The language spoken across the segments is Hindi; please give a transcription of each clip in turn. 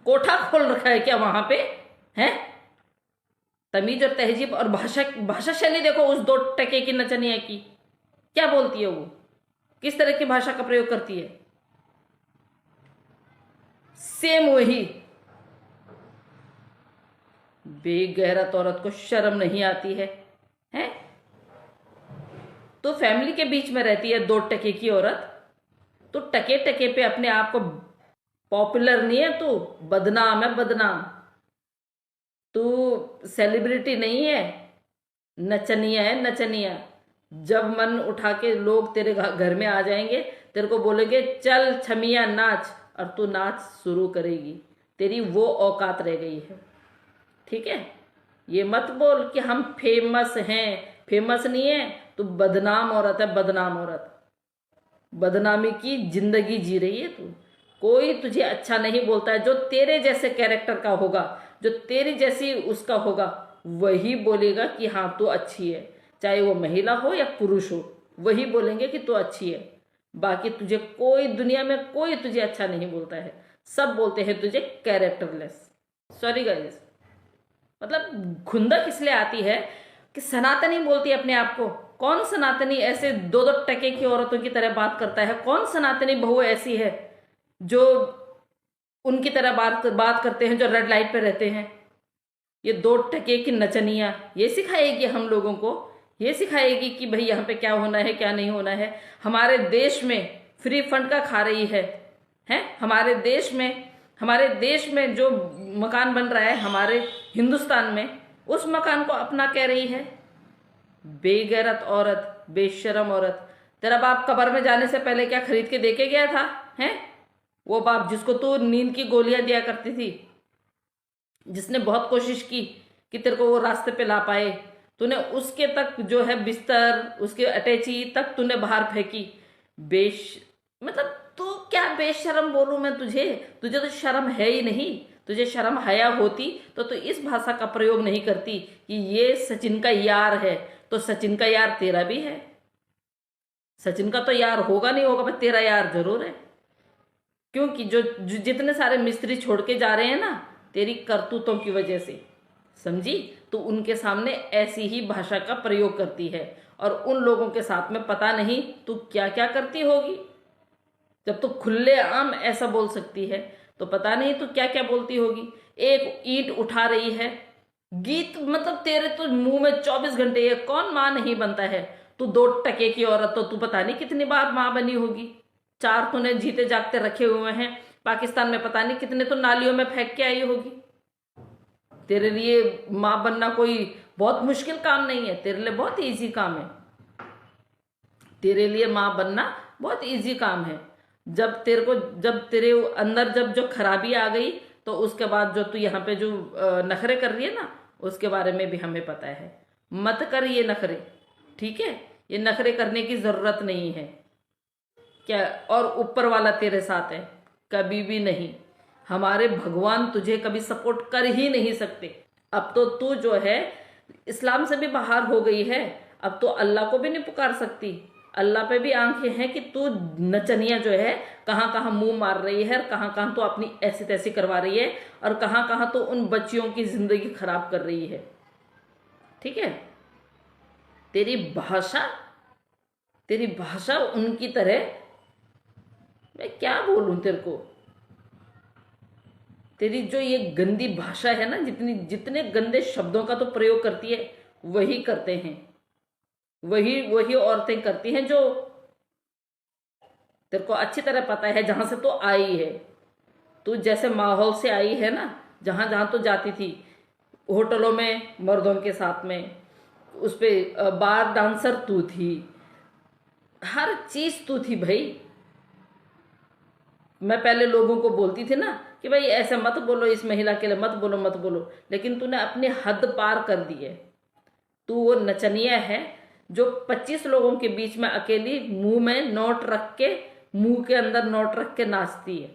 कोठा खोल रखा है क्या वहां पे? है तमीज और तहजीब और भाषा भाषा शैली देखो उस 2 टके की नचनिया की, क्या बोलती है वो, किस तरह की भाषा का प्रयोग करती है। सेम वही बेगैरत औरत को शर्म नहीं आती है, हैं? तो फैमिली के बीच में रहती है 2 टके की औरत, तो टके टके पे अपने आप को पॉपुलर नहीं है, तो बदनाम है बदनाम। तू सेलिब्रिटी नहीं है, नचनिया है नचनिया। जब मन उठा के लोग तेरे घर में आ जाएंगे, तेरे को बोलेंगे चल छमिया नाच, और तू नाच शुरू करेगी। तेरी वो औकात रह गई है, ठीक है? ये मत बोल कि हम फेमस हैं, फेमस नहीं है, तू बदनाम औरत है बदनाम औरत। बदनामी की जिंदगी जी रही है तू। कोई तुझे अच्छा नहीं बोलता है। जो तेरे जैसे कैरेक्टर का होगा, जो तेरी जैसी उसका होगा, वही बोलेगा कि हाँ तू अच्छी है, चाहे वो महिला हो या पुरुष हो, वही बोलेंगे कि तू अच्छी है। बाकी तुझे कोई दुनिया में कोई तुझे अच्छा नहीं बोलता है, सब बोलते हैं तुझे कैरेक्टरलेस। सॉरी गाइस, मतलब खुंदक इसलिए आती है कि सनातनी बोलती है अपने आप को। कौन सनातनी ऐसे 2 टके की औरतों की तरह बात करता है? कौन सनातनी बहू ऐसी है जो उनकी तरह बात करते हैं, जो रेड लाइट पे रहते हैं? ये 2 टके की नचनिया ये सिखाएगी हम लोगों को, ये सिखाएगी कि भाई यहाँ पे क्या होना है क्या नहीं होना है। हमारे देश में फ्री फंड का खा रही है, हैं? हमारे देश में जो मकान बन रहा है हमारे हिंदुस्तान में, उस मकान को अपना कह रही है। बेगैरत औरत, बेशरम औरत। तेरा बाप कब्र में जाने से पहले क्या खरीद के देके गया था? हैं? वो बाप जिसको तू नींद की गोलियां दिया करती थी, जिसने बहुत कोशिश की कि तेरे को वो रास्ते पे ला पाए, तूने उसके तक जो है बिस्तर, उसके अटैची तक तूने बाहर फेंकी। मतलब तू क्या बेशरम बोलूं मैं तुझे? तुझे तो शर्म है ही नहीं। तुझे शर्म हया होती तो तू इस भाषा का प्रयोग नहीं करती कि ये सचिन का यार है। तो सचिन का यार तेरा भी है। सचिन का तो यार होगा नहीं होगा, पर तेरा यार जरूर है। क्योंकि जो जितने सारे मिस्त्री छोड़ के जा रहे हैं ना, तेरी करतूतों की वजह से, समझी? तो उनके सामने ऐसी ही भाषा का प्रयोग करती है, और उन लोगों के साथ में पता नहीं तू क्या क्या करती होगी। जब तू खुले आम ऐसा बोल सकती है, तो पता नहीं तू क्या क्या बोलती होगी। एक ईंट उठा रही है, गीत मतलब तेरे तो मुंह में 24 घंटे ये कौन माँ नहीं बनता है? तू 2 टके की औरत, तो तू पता नहीं कितनी बार माँ बनी होगी। 4 तूने जीते जागते रखे हुए हैं। पाकिस्तान में पता नहीं कितने तो नालियों में फेंक के आई होगी। तेरे लिए माँ बनना कोई बहुत मुश्किल काम नहीं है, तेरे लिए बहुत इजी काम है। तेरे लिए माँ बनना बहुत इजी काम है। जब तेरे अंदर जब जो खराबी आ गई, तो उसके बाद जो तू यहाँ पे जो नखरे कर रही है ना, उसके बारे में भी हमें पता है। मत कर ये नखरे, ठीक है? ये नखरे करने की जरूरत नहीं है क्या? और ऊपर वाला तेरे साथ है? कभी भी नहीं। हमारे भगवान तुझे कभी सपोर्ट कर ही नहीं सकते। अब तो तू जो है इस्लाम से भी बाहर हो गई है। अब तो अल्लाह को भी नहीं पुकार सकती। अल्लाह पे भी आंखें हैं कि तू नचनिया जो है कहाँ कहाँ मुंह मार रही है, कहाँ कहाँ तो अपनी ऐसी तैसी करवा रही है, और कहाँ कहाँ तो उन बच्चियों की जिंदगी खराब कर रही है, ठीक है? तेरी भाषा, तेरी भाषा उनकी तरह, मैं क्या बोलूं तेरे को? तेरी जो ये गंदी भाषा है ना, जितने गंदे शब्दों का तो प्रयोग करती है, वही करते हैं, वही वही औरतें करती हैं जो तेरे को अच्छी तरह पता है जहां से तो आई है। तू जैसे माहौल से आई है ना, जहां जहां तो जाती थी, होटलों में मर्दों के साथ में, उस पे बार डांसर तू थी, हर चीज तू थी भाई। मैं पहले लोगों को बोलती थी ना कि भाई ऐसे मत बोलो, इस महिला के लिए मत बोलो मत बोलो, लेकिन तूने अपनी हद पार कर दी है। तू वो नचनिया है जो 25 लोगों के बीच में अकेली मुंह में नोट रख के, मुंह के अंदर नोट रख के नाचती है।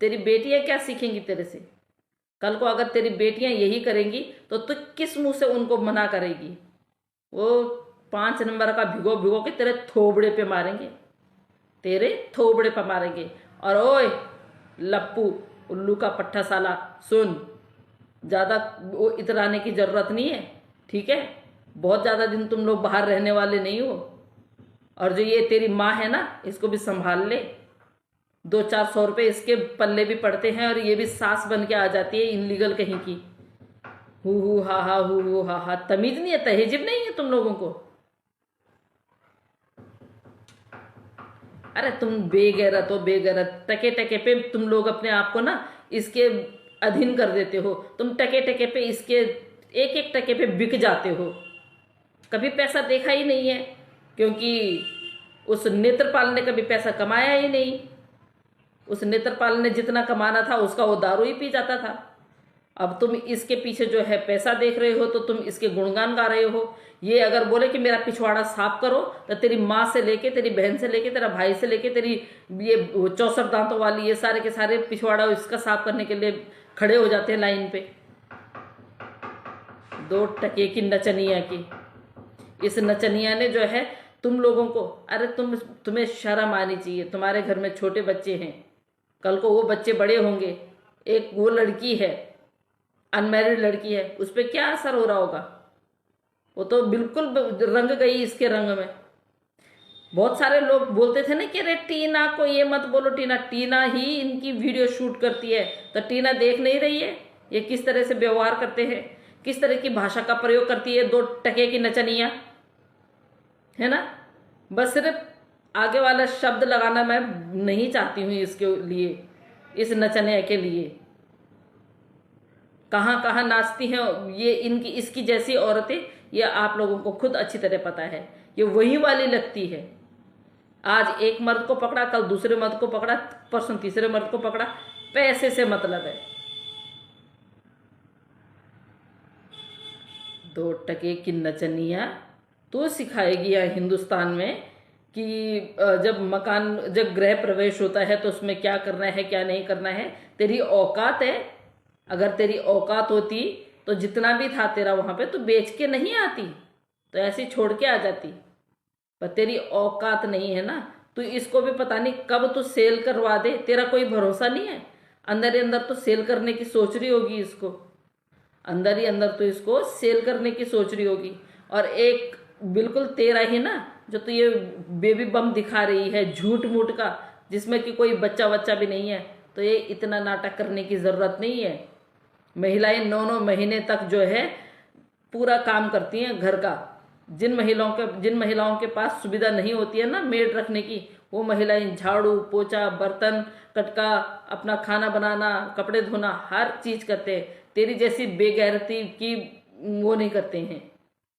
तेरी बेटियां क्या सीखेंगी तेरे से? कल को अगर तेरी बेटियां यही करेंगी तो तू किस मुंह से उनको मना करेगी? वो 5 नंबर का भिगो भिगो के तेरे थोबड़े पे मारेंगे, तेरे थोबड़े पे मारेंगे। और ओए लप्पू, उल्लू का पट्टा साला। सुन, ज़्यादा वो इतराने की ज़रूरत नहीं है, ठीक है? बहुत ज़्यादा दिन तुम लोग बाहर रहने वाले नहीं हो। और जो ये तेरी माँ है ना, इसको भी संभाल ले। 200-400 रुपये इसके पल्ले भी पड़ते हैं और ये भी सास बन के आ जाती है इनलीगल कहीं की। हु हा हा, तमीज नहीं है, तहजीब नहीं है तुम लोगों को। अरे तुम बेगैरत हो, बेगैरत। टके टके पे तुम लोग अपने आप को ना इसके अधीन कर देते हो। तुम टके टके पे इसके एक एक टके पे बिक जाते हो। कभी पैसा देखा ही नहीं है, क्योंकि उस नेत्रपाल ने कभी पैसा कमाया ही नहीं। उस नेत्रपाल ने जितना कमाना था उसका वो दारू ही पी जाता था। अब तुम इसके पीछे जो है पैसा देख रहे हो तो तुम इसके गुणगान गा रहे हो। ये अगर बोले कि मेरा पिछवाड़ा साफ करो, तो तेरी माँ से लेके, तेरी बहन से लेके, तेरा भाई से लेके, तेरी ये 64 दांतों वाली, ये सारे के सारे पिछवाड़ा इसका साफ करने के लिए खड़े हो जाते हैं लाइन पे। 2 टके की नचनिया की। इस नचनिया ने जो है तुम लोगों को, अरे तुम्हें शर्म आनी चाहिए। तुम्हारे घर में छोटे बच्चे हैं, कल को वो बच्चे बड़े होंगे। एक वो लड़की है, अनमैरिड लड़की है, उस पर क्या असर हो रहा होगा? वो तो बिल्कुल रंग गई इसके रंग में। बहुत सारे लोग बोलते थे ना कि अरे टीना को ये मत बोलो, टीना ही इनकी वीडियो शूट करती है। तो टीना देख नहीं रही है ये किस तरह से व्यवहार करते हैं, किस तरह की भाषा का प्रयोग करती है 2 टके की नचनिया, है ना? बस सिर्फ आगे वाला शब्द लगाना मैं नहीं चाहती हूँ इसके लिए, इस नचनिया के लिए। कहाँ कहाँ नाचती हैं ये इनकी इसकी जैसी औरतें, ये आप लोगों को खुद अच्छी तरह पता है। ये वही वाली लगती है। आज एक मर्द को पकड़ा, कल दूसरे मर्द को पकड़ा, परसों तीसरे मर्द को पकड़ा। पैसे से मतलब है। 2 टके की नचनिया तो सिखाएगी यहाँ हिंदुस्तान में कि जब गृह प्रवेश होता है तो उसमें क्या करना है, क्या नहीं करना है। तेरी औकात है? अगर तेरी औकात होती तो जितना भी था तेरा वहां पे तो बेच के नहीं आती, तो ऐसे छोड़ के आ जाती। पर तेरी औकात नहीं है ना, तो इसको भी पता नहीं कब तो सेल करवा दे, तेरा कोई भरोसा नहीं है। अंदर ही अंदर तो सेल करने की सोच रही होगी इसको, अंदर ही अंदर तो इसको सेल करने की सोच रही होगी। और एक बिल्कुल तेरा ही ना, जो तो ये बेबी बम दिखा रही है झूठ मूठ का, जिसमें कि कोई बच्चा बच्चा भी नहीं है, तो ये इतना नाटक करने की ज़रूरत नहीं है। महिलाएं 9-9 महीने तक जो है पूरा काम करती हैं घर का। जिन महिलाओं के पास सुविधा नहीं होती है ना मेड रखने की, वो महिलाएं झाड़ू पोछा, बर्तन कटका, अपना खाना बनाना, कपड़े धोना, हर चीज करते हैं। तेरी जैसी बेगैरती की वो नहीं करते हैं।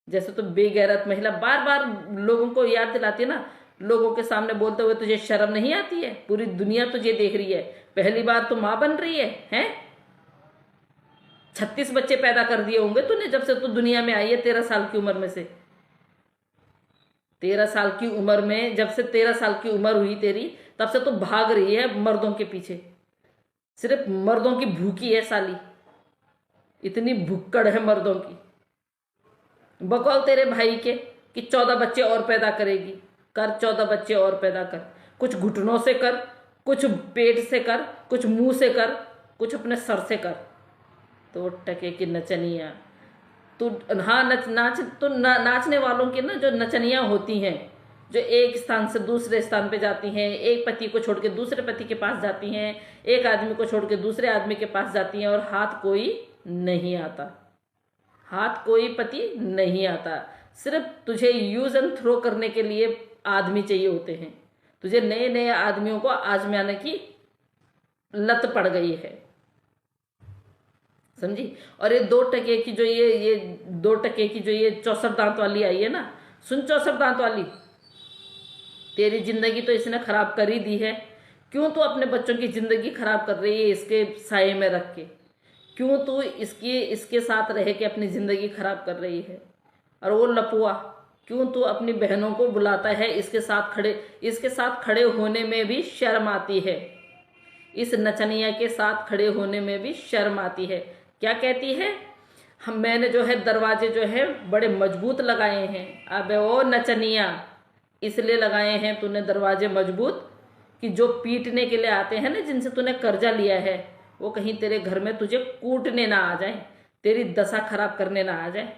जैसे तो बेगैरत महिला बार बार लोगों को याद दिलाती है ना, लोगों के सामने बोलते हुए तुझे शर्म नहीं आती है? पूरी दुनिया तुझे देख रही है, पहली बार तो माँ बन रही है, हैं? 36 बच्चे पैदा कर दिए होंगे तूने जब से तू दुनिया में आई है 13 साल की उम्र में से। 13 साल की उम्र में, जब से 13 साल की उम्र हुई तेरी, तब से तो भाग रही है मर्दों के पीछे। सिर्फ मर्दों की भूखी है साली, इतनी भुक्कड़ है मर्दों की। बकौल तेरे भाई के कि 14 बच्चे और पैदा करेगी, कर 14 बच्चे और पैदा कर। कुछ घुटनों से कर, कुछ पेट से कर, कुछ मुंह से कर, कुछ अपने सर से कर। तो टके की नचनिया तो हाँ, नाचने वालों की ना जो नचनिया होती हैं, जो एक स्थान से दूसरे स्थान पे जाती हैं, एक पति को छोड़ के दूसरे पति के पास जाती हैं, एक आदमी को छोड़ के दूसरे आदमी के पास जाती हैं, और हाथ कोई नहीं आता, हाथ कोई पति नहीं आता। सिर्फ तुझे यूज एंड थ्रो करने के लिए आदमी चाहिए होते हैं। तुझे नए नए आदमियों को आजमाने की लत पड़ गई है, समझी? और ये 2 टके की जो ये 2 टके की जो ये 64 दांत वाली आई है ना, सुन 64 दांत वाली, तेरी जिंदगी तो इसने खराब कर ही दी है। क्यों तू अपने बच्चों की जिंदगी खराब कर रही है इसके साये में रख के? क्यों तू इसके साथ रह के अपनी जिंदगी खराब कर रही है? और वो लपुआ, क्यों तू अपनी बहनों को बुलाता है? इसके साथ खड़े होने में भी शर्म आती है। इस नचनिया के साथ खड़े होने में भी शर्म आती है। क्या कहती है? मैंने जो है दरवाजे जो है बड़े मजबूत लगाए हैं। अबे ओ नचनिया, इसलिए लगाए हैं तूने दरवाजे मजबूत कि जो पीटने के लिए आते हैं ना, जिनसे तूने कर्जा लिया है, वो कहीं तेरे घर में तुझे कूटने ना आ जाए, तेरी दशा खराब करने ना आ जाए।